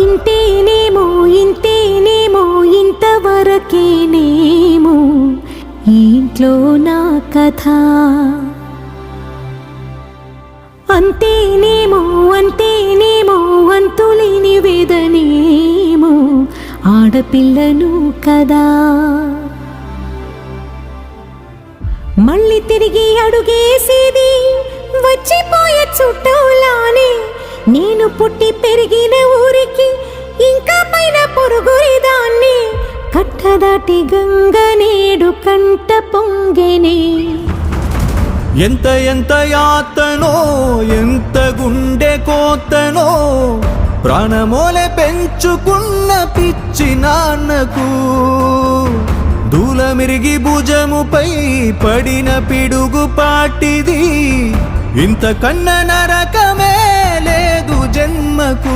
ఇంతేనేమో ఇంతేనేమో ఇంతవరకేనేమో ఈ ఇంట్లో నా కథ. అంతేనేమో అంతేనేమో అంతులేని వేదనేమో ఆడపిల్లను కదా. మళ్ళీ తిరిగి అడుగేసేది వచ్చిపోయే చుట్టూలానే. నేను పుట్టి పెరిగిన ఊరికి ఇంకా పైన పొరుగురిదాన్ని. కట్టదాటి గంగ నేడు కంట పొంగెనే. ఎంత ఎంత యాతనో ఎంత గుండె కోతనో ప్రాణమోలే పెంచుకున్న పిచ్చి నాన్నకు. దూలమిరిగి భుజముపై పడిన పిడుగు పాటిది. ఇంత కన్న నరకమే లేదు జన్మకు.